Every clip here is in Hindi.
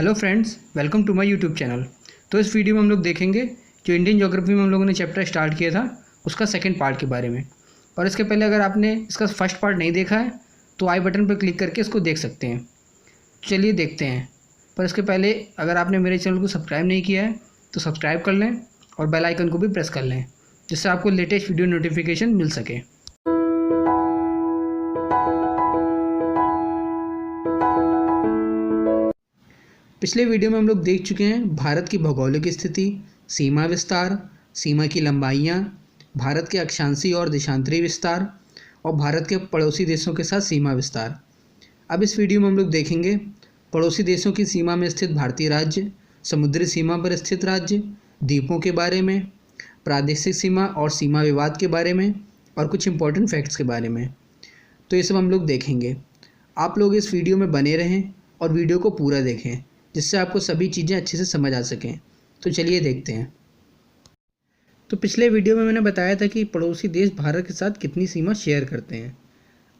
Hello friends, welcome to my YouTube channel. तो इस वीडियो में हम लोग देखेंगे जो इंडियन ज्योग्राफी में हम लोगों ने चैप्टर स्टार्ट किया था उसका सेकंड पार्ट के बारे में। और इसके पहले अगर आपने इसका फर्स्ट पार्ट नहीं देखा है तो आई बटन पर क्लिक करके इसको देख सकते हैं। चलिए देखते हैं। पर इसके पहले अगर आपने मेरे चैनल को सब्सक्राइब नहीं किया है तो सब्सक्राइब कर लें और बेल आइकन को भी प्रेस कर लें, जिससे आपको लेटेस्ट वीडियो नोटिफिकेशन मिल सके। पिछले वीडियो में हम लोग देख चुके हैं भारत की भौगोलिक स्थिति, सीमा विस्तार, सीमा की लंबाइयाँ, भारत के अक्षांशीय और देशांतरी विस्तार और भारत के पड़ोसी देशों के साथ सीमा विस्तार। अब इस वीडियो में हम लोग देखेंगे पड़ोसी देशों की सीमा में स्थित भारतीय राज्य, समुद्री सीमा पर स्थित राज्य, द्वीपों के बारे में, प्रादेशिक सीमा और सीमा विवाद के बारे में और कुछ इंपॉर्टेंट फैक्ट्स के बारे में। तो ये सब हम लोग देखेंगे। आप लोग इस वीडियो में बने रहें और वीडियो को पूरा देखें, जिससे आपको सभी चीज़ें अच्छे से समझ आ सकें। तो चलिए देखते हैं। तो पिछले वीडियो में मैंने बताया था कि पड़ोसी देश भारत के साथ कितनी सीमा शेयर करते हैं।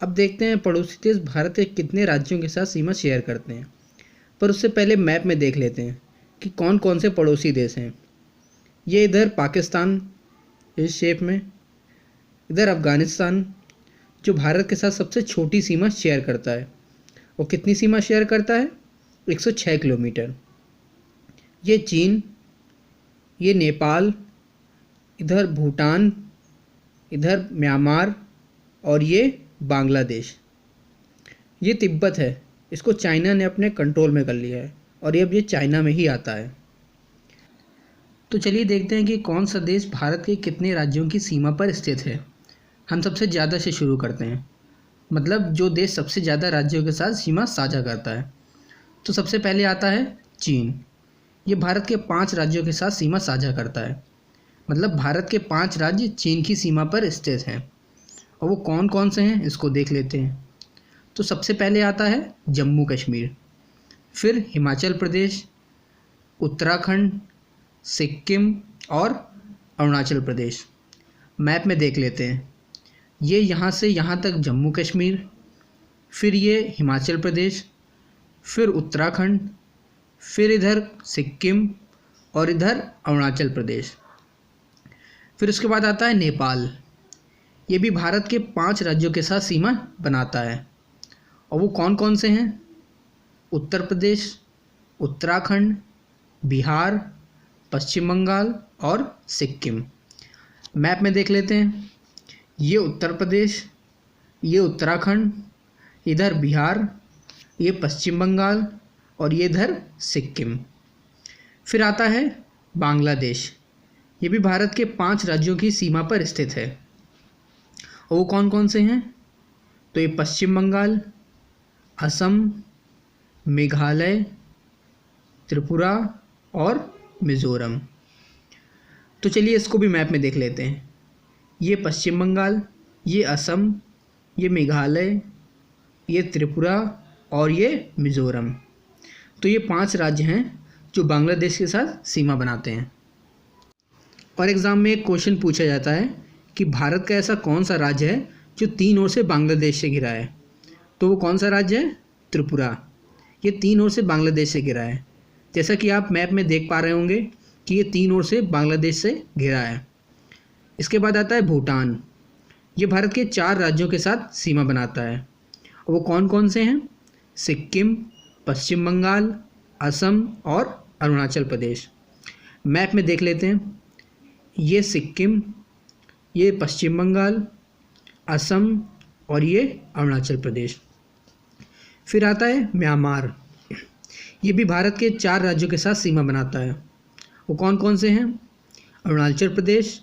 अब देखते हैं पड़ोसी देश भारत के कितने राज्यों के साथ सीमा शेयर करते हैं। पर उससे पहले मैप में देख लेते हैं कि कौन कौन से पड़ोसी देश हैं। ये इधर पाकिस्तान इस शेप में, इधर अफ़गानिस्तान जो भारत के साथ सबसे छोटी सीमा शेयर करता है। वो कितनी सीमा शेयर करता है? 106 किलोमीटर। ये चीन, ये नेपाल, इधर भूटान, इधर म्यांमार और ये बांग्लादेश। ये तिब्बत है, इसको चाइना ने अपने कंट्रोल में कर लिया है और अब ये चाइना में ही आता है। तो चलिए देखते हैं कि कौन सा देश भारत के कितने राज्यों की सीमा पर स्थित है। हम सबसे ज़्यादा से शुरू करते हैं, मतलब जो देश सबसे ज़्यादा राज्यों के साथ सीमा साझा करता है। तो सबसे पहले आता है चीन। ये भारत के 5 राज्यों के साथ सीमा साझा करता है, मतलब भारत के 5 राज्य चीन की सीमा पर स्थित हैं। और वो कौन कौन से हैं इसको देख लेते हैं। तो सबसे पहले आता है जम्मू कश्मीर, फिर हिमाचल प्रदेश, उत्तराखंड, सिक्किम और अरुणाचल प्रदेश। मैप में देख लेते हैं। ये यहाँ से यहाँ तक जम्मू कश्मीर, फिर ये हिमाचल प्रदेश, फिर उत्तराखंड, फिर इधर सिक्किम और इधर अरुणाचल प्रदेश। फिर उसके बाद आता है नेपाल। ये भी भारत के 5 राज्यों के साथ सीमा बनाता है। और वो कौन कौन से हैं? उत्तर प्रदेश, उत्तराखंड, बिहार, पश्चिम बंगाल और सिक्किम। मैप में देख लेते हैं। ये उत्तर प्रदेश, ये उत्तराखंड, इधर बिहार, ये पश्चिम बंगाल और ये इधर सिक्किम। फिर आता है बांग्लादेश। ये भी भारत के 5 राज्यों की सीमा पर स्थित है। और वो कौन कौन से हैं? तो ये पश्चिम बंगाल, असम, मेघालय, त्रिपुरा और मिज़ोरम। तो चलिए इसको भी मैप में देख लेते हैं। ये पश्चिम बंगाल, ये असम, ये मेघालय, ये त्रिपुरा और ये मिज़ोरम। तो ये 5 राज्य हैं जो बांग्लादेश के साथ सीमा बनाते हैं। और एग्ज़ाम में एक क्वेश्चन पूछा जाता है कि भारत का ऐसा कौन सा राज्य है जो 3 ओर से बांग्लादेश से घिरा है। तो वो कौन सा राज्य है? त्रिपुरा। ये 3 ओर से बांग्लादेश से घिरा है। जैसा कि आप मैप में देख पा रहे होंगे कि ये 3 ओर से बांग्लादेश से घिरा है। इसके बाद आता है भूटान। ये भारत के 4 राज्यों के साथ सीमा बनाता है। और वो कौन कौन से हैं? सिक्किम, पश्चिम बंगाल, असम और अरुणाचल प्रदेश। मैप में देख लेते हैं। ये सिक्किम, ये पश्चिम बंगाल, असम और ये अरुणाचल प्रदेश। फिर आता है म्यांमार। ये भी भारत के 4 राज्यों के साथ सीमा बनाता है। वो कौन कौन से हैं? अरुणाचल प्रदेश,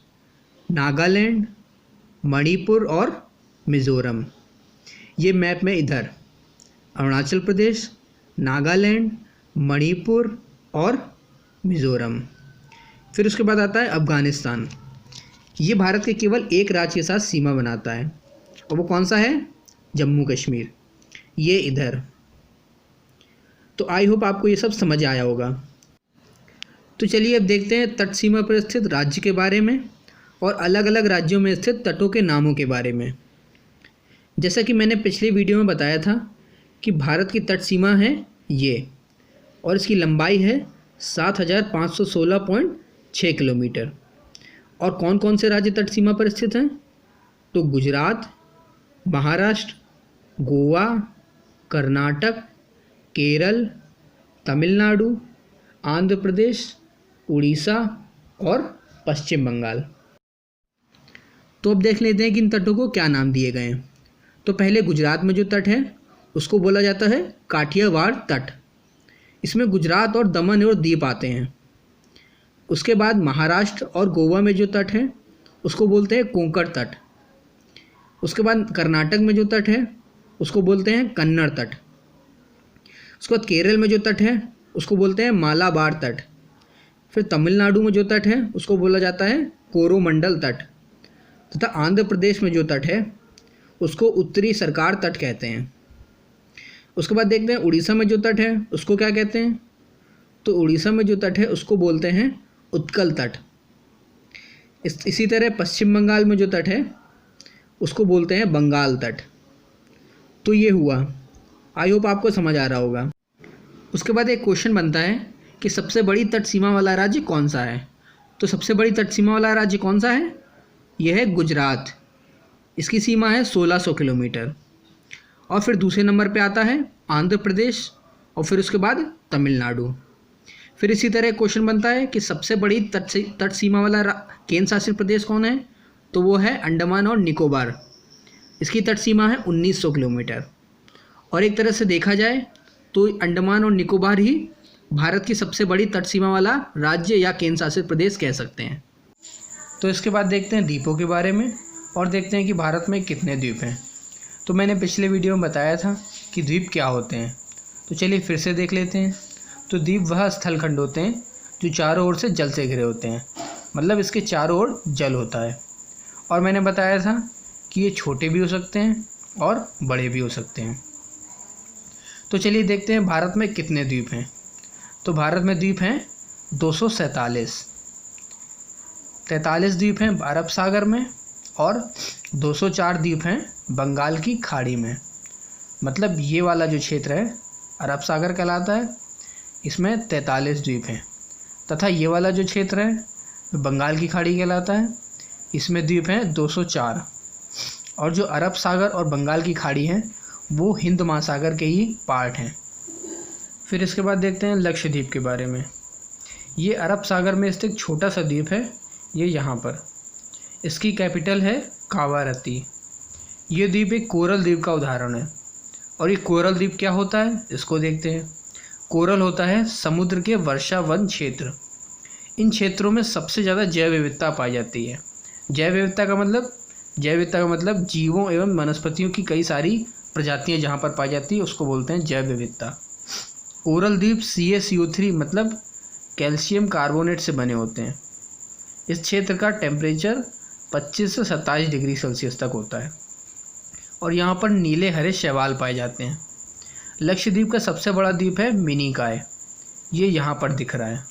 नागालैंड, मणिपुर और मिज़ोरम। ये मैप में इधर अरुणाचल प्रदेश, नागालैंड, मणिपुर और मिज़ोरम। फिर उसके बाद आता है अफ़गानिस्तान। ये भारत के केवल एक राज्य के साथ सीमा बनाता है। और वो कौन सा है? जम्मू कश्मीर। ये इधर। तो आई होप आपको ये सब समझ आया होगा। तो चलिए अब देखते हैं तट सीमा पर स्थित राज्य के बारे में और अलग अलग राज्यों में स्थित तटों के नामों के बारे में। जैसा कि मैंने पिछले वीडियो में बताया था कि भारत की तट सीमा है ये, और इसकी लंबाई है 7,516.6 किलोमीटर। और कौन कौन से राज्य तट सीमा पर स्थित हैं? तो गुजरात, महाराष्ट्र, गोवा, कर्नाटक, केरल, तमिलनाडु, आंध्र प्रदेश, उड़ीसा और पश्चिम बंगाल। तो अब देख लेते हैं कि इन तटों को क्या नाम दिए गए हैं। तो पहले गुजरात में जो तट है उसको बोला जाता है काठियावाड़ तट। इसमें गुजरात और दमन और दीव आते हैं। उसके बाद महाराष्ट्र और गोवा में जो तट है उसको बोलते हैं कोंकण तट। उसके बाद कर्नाटक में जो तट है उसको बोलते हैं कन्नड़ तट। उसके बाद केरल में जो तट है उसको बोलते हैं मालाबार तट। फिर तमिलनाडु में जो तट है उसको बोला जाता है कोरोमंडल तट। तथा आंध्र प्रदेश में जो तट है उसको उत्तरी सरकार तट कहते हैं। उसके बाद देखते हैं उड़ीसा में जो तट है उसको क्या कहते हैं। तो उड़ीसा में जो तट है उसको बोलते हैं उत्कल तट। इसी तरह पश्चिम बंगाल में जो तट है उसको बोलते हैं बंगाल तट। तो ये हुआ, आई होप आपको समझ आ रहा होगा। उसके बाद एक क्वेश्चन बनता है कि सबसे बड़ी तट सीमा वाला राज्य कौन सा है। तो सबसे बड़ी तट सीमा वाला राज्य कौन सा है? यह है गुजरात। इसकी सीमा है 1600 किलोमीटर। और फिर दूसरे नंबर पे आता है आंध्र प्रदेश और फिर उसके बाद तमिलनाडु। फिर इसी तरह क्वेश्चन बनता है कि सबसे बड़ी तट सीमा वाला केंद्र शासित प्रदेश कौन है। तो वो है अंडमान और निकोबार। इसकी तट सीमा है 1900 किलोमीटर। और एक तरह से देखा जाए तो अंडमान और निकोबार ही भारत की सबसे बड़ी तट सीमा वाला राज्य या केंद्र शासित प्रदेश कह सकते हैं। तो इसके बाद देखते हैं द्वीपों के बारे में और देखते हैं कि भारत में कितने द्वीप हैं। तो मैंने पिछले वीडियो में बताया था कि द्वीप क्या होते हैं, तो चलिए फिर से देख लेते हैं। तो द्वीप वह स्थलखंड होते हैं जो चारों ओर से जल से घिरे होते हैं, मतलब इसके चारों ओर जल होता है। और मैंने बताया था कि ये छोटे भी हो सकते हैं और बड़े भी हो सकते हैं। तो चलिए देखते हैं भारत में कितने द्वीप हैं। तो भारत में द्वीप हैं 247। 43 द्वीप हैं अरब सागर में और 204 द्वीप हैं बंगाल की खाड़ी में। मतलब ये वाला जो क्षेत्र है अरब सागर कहलाता है, इसमें 43 द्वीप हैं। तथा ये वाला जो क्षेत्र है बंगाल की खाड़ी कहलाता है, इसमें द्वीप हैं 204। और जो अरब सागर और बंगाल की खाड़ी है वो हिंद महासागर के ही पार्ट हैं। फिर इसके बाद देखते हैं लक्षद्वीप के बारे में। ये अरब सागर में स्थित छोटा सा द्वीप है, ये यहाँ पर। इसकी कैपिटल है कावारत्ती। ये द्वीप एक कोरल द्वीप का उदाहरण है। और ये कोरल द्वीप क्या होता है इसको देखते हैं। कोरल होता है समुद्र के वर्षावन क्षेत्र। इन क्षेत्रों में सबसे ज़्यादा जैव विविधता पाई जाती है। जैव विविधता का मतलब जीवों एवं वनस्पतियों की कई सारी प्रजातियां जहाँ पर पाई जाती है उसको बोलते हैं जैव विविधता। कोरल द्वीप CaCO3 मतलब कैल्शियम कार्बोनेट से बने होते हैं। इस क्षेत्र का टेम्परेचर 25 से 27 डिग्री सेल्सियस तक होता है और यहाँ पर नीले हरे शैवाल पाए जाते हैं। लक्षद्वीप का सबसे बड़ा द्वीप है मिनिकॉय, ये यहाँ पर दिख रहा है।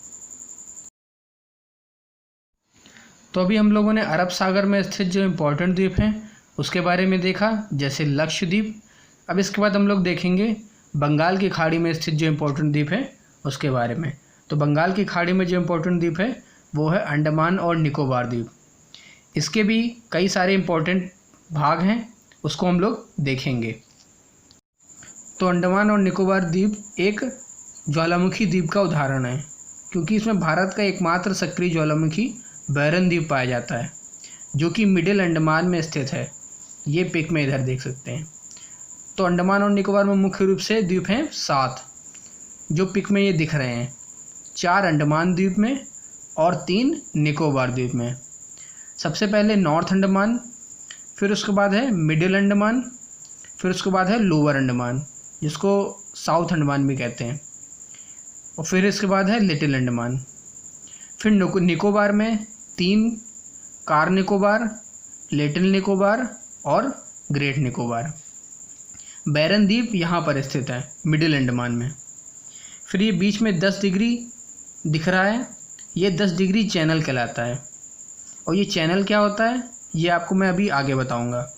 तो अभी हम लोगों ने अरब सागर में स्थित जो इम्पोर्टेंट द्वीप हैं उसके बारे में देखा, जैसे लक्षद्वीप। अब इसके बाद हम लोग देखेंगे बंगाल की खाड़ी में स्थित जो इम्पोर्टेंट द्वीप है उसके बारे में। तो बंगाल की खाड़ी में जो इम्पोर्टेंट द्वीप है वो है अंडमान और निकोबार द्वीप। इसके भी कई सारे इम्पोर्टेंट भाग हैं, उसको हम लोग देखेंगे। तो अंडमान और निकोबार द्वीप एक ज्वालामुखी द्वीप का उदाहरण है, क्योंकि इसमें भारत का एकमात्र सक्रिय ज्वालामुखी बैरन द्वीप पाया जाता है, जो कि मिडिल अंडमान में स्थित है। ये पिक में इधर देख सकते हैं। तो अंडमान और निकोबार में मुख्य रूप से द्वीप हैं 7, जो पिक में ये दिख रहे हैं। 4 अंडमान द्वीप में और 3 निकोबार द्वीप में। सबसे पहले नॉर्थ अंडमान, फिर उसके बाद है मिडिल अंडमान, फिर उसके बाद है लोअर अंडमान जिसको साउथ अंडमान भी कहते हैं, और फिर इसके बाद है लिटिल अंडमान। फिर निकोबार में 3 कार निकोबार, लिटिल निकोबार और ग्रेट निकोबार। बैरन द्वीप यहाँ पर स्थित है मिडिल अंडमान में। फिर ये बीच में 10 डिग्री दिख रहा है, ये 10 डिग्री चैनल कहलाता है। और ये चैनल क्या होता है ये आपको मैं अभी आगे बताऊंगा।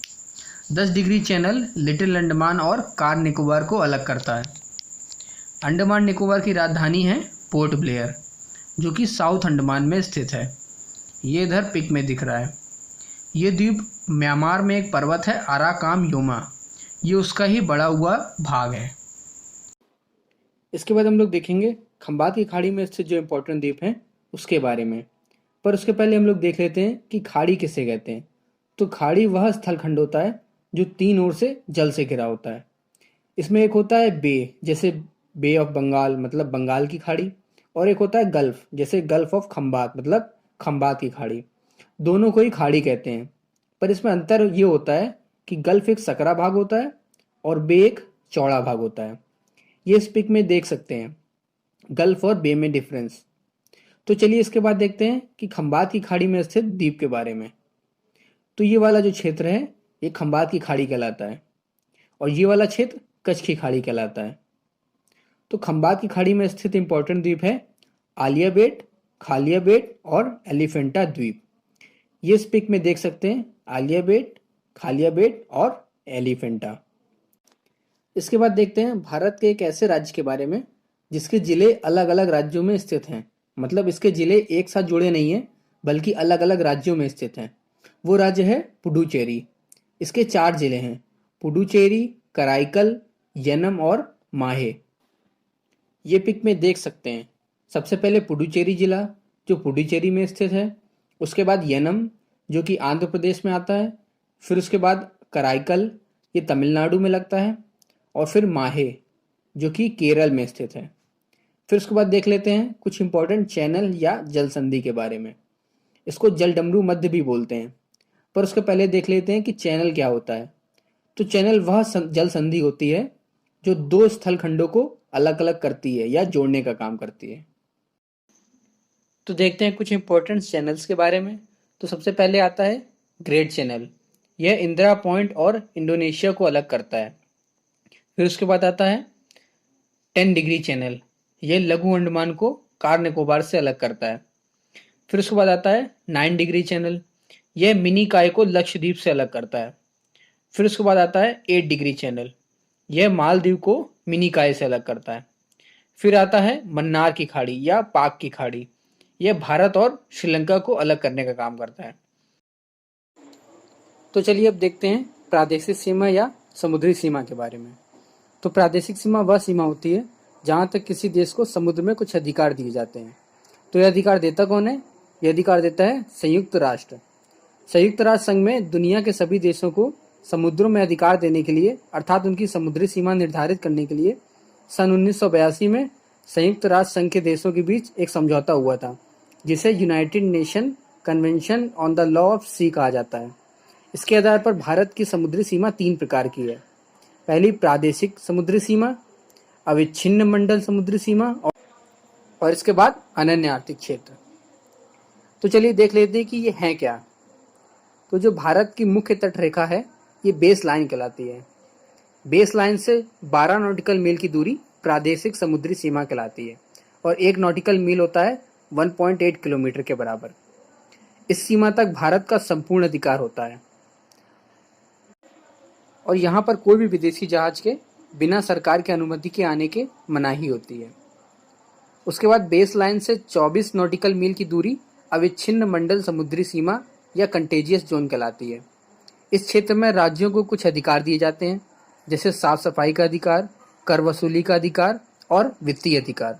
10 डिग्री चैनल लिटिल अंडमान और कार निकोबार को अलग करता है। अंडमान निकोबार की राजधानी है पोर्ट ब्लेयर, जो कि साउथ अंडमान में स्थित है। ये इधर पिक में दिख रहा है। ये द्वीप म्यांमार में एक पर्वत है आराकाम योमा, ये उसका ही बड़ा हुआ भाग है। इसके बाद हम लोग देखेंगे खंबात की खाड़ी में स्थित जो इम्पोर्टेंट द्वीप हैं उसके बारे में। पर उसके पहले हम लोग देख लेते हैं कि खाड़ी किसे कहते हैं। तो खाड़ी वह स्थलखंड होता है जो तीन ओर से जल से घिरा होता है। इसमें एक होता है बे, जैसे बे ऑफ बंगाल मतलब बंगाल की खाड़ी, और एक होता है गल्फ, जैसे गल्फ ऑफ खंबात मतलब खंबात की खाड़ी। दोनों को ही खाड़ी कहते हैं, पर इसमें अंतर ये होता है कि गल्फ एक सकरा भाग होता है और बे एक चौड़ा भाग होता है। ये इस पिक में देख सकते हैं गल्फ और बे में डिफरेंस। तो चलिए इसके बाद देखते हैं कि खंबात की खाड़ी में स्थित द्वीप के बारे में। तो ये वाला जो क्षेत्र है ये खंबात की खाड़ी कहलाता है और ये वाला क्षेत्र कच्छ की खाड़ी कहलाता है। तो खंबात की खाड़ी में स्थित इंपॉर्टेंट द्वीप है आलिया बेट, खालिया बेट और एलिफेंटा द्वीप। ये इस पिक में देख सकते हैं आलिया बेट, खालिया बेट और एलिफेंटा। इसके बाद देखते हैं भारत के एक ऐसे राज्य के बारे में जिसके जिले अलग अलग राज्यों में स्थित हैं। मतलब इसके जिले एक साथ जुड़े नहीं हैं बल्कि अलग अलग राज्यों में स्थित हैं। वो राज्य है पुडुचेरी। इसके 4 जिले हैं, पुडुचेरी, कराईकल, यनम और माहे। ये पिक में देख सकते हैं। सबसे पहले पुडुचेरी जिला जो पुडुचेरी में स्थित है, उसके बाद यनम जो कि आंध्र प्रदेश में आता है, फिर उसके बाद कराईकल ये तमिलनाडु में लगता है, और फिर माहे जो कि केरल में स्थित है। फिर उसके बाद देख लेते हैं कुछ इंपॉर्टेंट चैनल या जल संधि के बारे में। इसको जलडमरू मध्य भी बोलते हैं, पर उसके पहले देख लेते हैं कि चैनल क्या होता है। तो चैनल वह जल संधि होती है जो 2 स्थल खंडों को अलग अलग करती है या जोड़ने का काम करती है। तो देखते हैं कुछ इंपॉर्टेंट चैनल्स के बारे में। तो सबसे पहले आता है ग्रेट चैनल। यह इंदिरा पॉइंट और इंडोनेशिया को अलग करता है। फिर उसके बाद आता है 10 डिग्री चैनल। यह लघु अंडमान को कार निकोबार से अलग करता है। फिर उसके बाद आता है 9 डिग्री चैनल। यह मिनी काय को लक्षद्वीप से अलग करता है। फिर उसके बाद आता है 8 डिग्री चैनल। यह मालदीव को मिनी काय से अलग करता है। फिर आता है मन्नार की खाड़ी या पाक की खाड़ी। यह भारत और श्रीलंका को अलग करने का काम करता है। तो चलिए अब देखते हैं प्रादेशिक सीमा या समुद्री सीमा के बारे में। तो प्रादेशिक सीमा वह सीमा होती है जहां तक किसी देश को समुद्र में कुछ अधिकार दिए जाते हैं। तो यह अधिकार देता कौन है? यह अधिकार देता है संयुक्त राष्ट्र। संयुक्त राष्ट्र संघ में दुनिया के सभी देशों को समुद्रों में अधिकार देने के लिए अर्थात उनकी समुद्री सीमा निर्धारित करने के लिए सन 1982 में संयुक्त राष्ट्र संघ के देशों के बीच एक समझौता हुआ था, जिसे United Nation Convention on the Law of Sea कहा जाता है। इसके आधार पर भारत की समुद्री सीमा 3 प्रकार की है। पहली प्रादेशिक समुद्री सीमा, अविच्छिन्न मंडल समुद्री सीमा और इसके बाद अनन्य आर्थिक क्षेत्र। तो चलिए देख लेते हैं कि ये है क्या। तो जो भारत की मुख्य तट रेखा है ये बेस लाइन कहलाती है। बेस लाइन से 12 नॉटिकल मील की दूरी प्रादेशिक समुद्री सीमा कहलाती है और 1 नॉटिकल मील होता है 1.8 किलोमीटर के बराबर। इस सीमा तक भारत का संपूर्ण अधिकार होता है और यहाँ पर कोई भी विदेशी जहाज के बिना सरकार की अनुमति के आने के मनाही होती है। उसके बाद बेस लाइन से 24 नॉटिकल मील की दूरी अविच्छिन्न मंडल समुद्री सीमा या कंटेजियस जोन कहलाती है। इस क्षेत्र में राज्यों को कुछ अधिकार दिए जाते हैं, जैसे साफ सफाई का अधिकार, कर वसूली का अधिकार और वित्तीय अधिकार।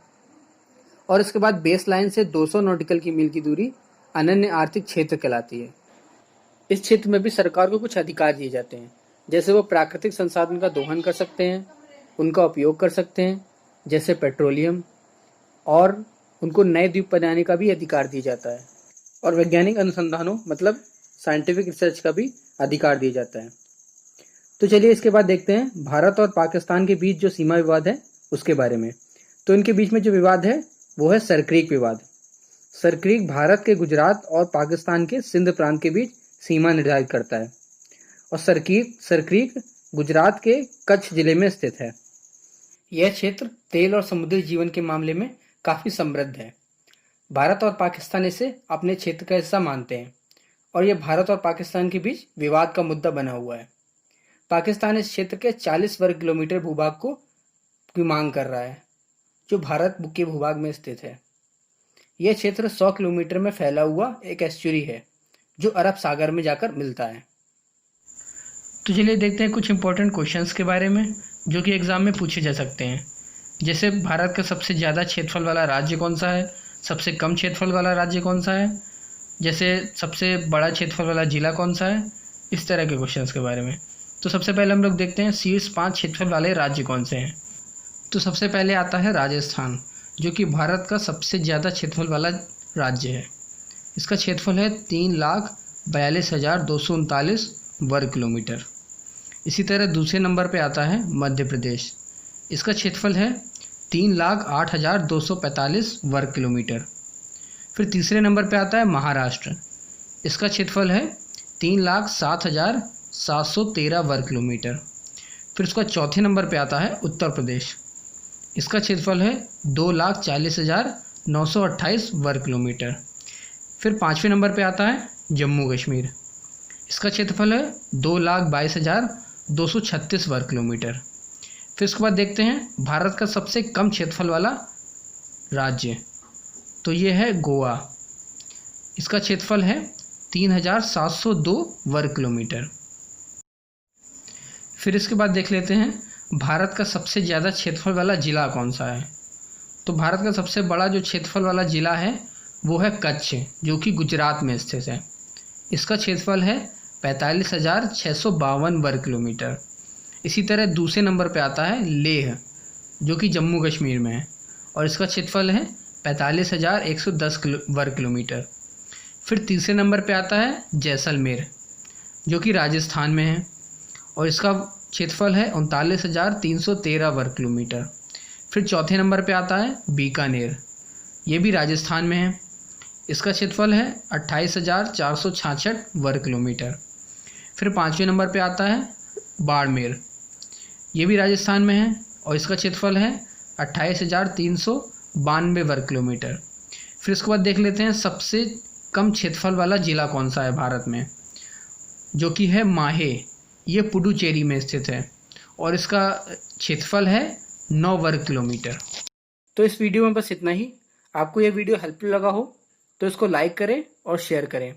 और इसके बाद बेस लाइन से 200 नॉटिकल की मील की दूरी अनन्य आर्थिक क्षेत्र कहलाती है। इस क्षेत्र में भी सरकार को कुछ अधिकार दिए जाते हैं, जैसे वो प्राकृतिक संसाधन का दोहन कर सकते हैं, उनका उपयोग कर सकते हैं जैसे पेट्रोलियम, और उनको नए द्वीप बनाने का भी अधिकार दिया जाता है और वैज्ञानिक अनुसंधानों मतलब साइंटिफिक रिसर्च का भी अधिकार दिया जाता है। तो चलिए इसके बाद देखते हैं भारत और पाकिस्तान के बीच जो सीमा विवाद है उसके बारे में। तो इनके बीच में जो विवाद है वो है सरक्रीक विवाद। सरक्रीक भारत के गुजरात और पाकिस्तान के सिंध प्रांत के बीच सीमा निर्धारित करता है और सरक्रीक गुजरात के कच्छ जिले में स्थित है। यह क्षेत्र तेल और समुद्री जीवन के मामले में काफी समृद्ध है। भारत और पाकिस्तान इसे अपने क्षेत्र का हिस्सा मानते हैं और यह भारत और पाकिस्तान के बीच विवाद का मुद्दा बना हुआ है। पाकिस्तान इस क्षेत्र के 40 वर्ग किलोमीटर भूभाग को की मांग कर रहा है जो भारत के भूभाग में स्थित है। यह क्षेत्र 100 किलोमीटर में फैला हुआ एक एस्चुरी है जो अरब सागर में जाकर मिलता है। तो चलिए देखते हैं कुछ इंपॉर्टेंट क्वेश्चंस के बारे में जो कि एग्जाम में पूछे जा सकते हैं। जैसे भारत का सबसे ज़्यादा क्षेत्रफल वाला राज्य कौन सा है, सबसे कम क्षेत्रफल वाला राज्य कौन सा है, जैसे सबसे बड़ा क्षेत्रफल वाला जिला कौन सा है, इस तरह के क्वेश्चंस के बारे में। तो सबसे पहले हम लोग देखते हैं शीर्ष 5 क्षेत्रफल वाले राज्य कौन से हैं। तो सबसे पहले आता है राजस्थान, जो कि भारत का सबसे ज़्यादा क्षेत्रफल वाला राज्य है। इसका क्षेत्रफल है 3,42,239 वर्ग किलोमीटर। इसी तरह दूसरे नंबर पे आता है मध्य प्रदेश। इसका क्षेत्रफल है 3,08,245 वर्ग किलोमीटर। फिर तीसरे नंबर पे आता है महाराष्ट्र। इसका क्षेत्रफल है 3,07,713 वर्ग किलोमीटर। फिर उसका चौथे नंबर पे आता है उत्तर प्रदेश। इसका क्षेत्रफल है 2,40,928 वर्ग किलोमीटर। फिर पाँचवें नंबर पे आता है जम्मू कश्मीर। इसका क्षेत्रफल है 2,22,236 वर्ग किलोमीटर। फिर उसके बाद देखते हैं भारत का सबसे कम क्षेत्रफल वाला राज्य, तो ये है गोवा। इसका क्षेत्रफल है 3,702 वर्ग किलोमीटर। फिर इसके बाद देख लेते हैं भारत का सबसे ज़्यादा क्षेत्रफल वाला ज़िला कौन सा है। तो भारत का सबसे बड़ा जो क्षेत्रफल वाला ज़िला है वो है कच्छ, जो कि गुजरात में स्थित है। इसका क्षेत्रफल है 45,652 वर्ग किलोमीटर। इसी तरह दूसरे नंबर पे आता है लेह, जो कि जम्मू कश्मीर में है, और इसका क्षेत्रफल है 45,110 वर्ग किलोमीटर। फिर तीसरे नंबर पे आता है जैसलमेर, जो कि राजस्थान में है, और इसका क्षेत्रफल है 39,313 वर्ग किलोमीटर। फिर चौथे नंबर पे आता है बीकानेर, ये भी राजस्थान में है। इसका क्षेत्रफल है 28,466 वर्ग किलोमीटर। फिर पाँचवें नंबर पे आता है बाड़मेर, ये भी राजस्थान में है, और इसका क्षेत्रफल है 28,392 वर्ग किलोमीटर। फिर इसके बाद देख लेते हैं सबसे कम क्षेत्रफल वाला ज़िला कौन सा है भारत में, जो कि है माहे। ये पुडुचेरी में स्थित है और इसका क्षेत्रफल है 9 वर्ग किलोमीटर। तो इस वीडियो में बस इतना ही। आपको ये वीडियो हेल्पफुल लगा हो तो इसको लाइक करें और शेयर करें,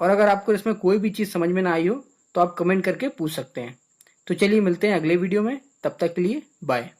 और अगर आपको इसमें कोई भी चीज़ समझ में ना आई हो तो आप कमेंट करके पूछ सकते हैं। तो चलिए मिलते हैं अगले वीडियो में, तब तक के लिए बाय।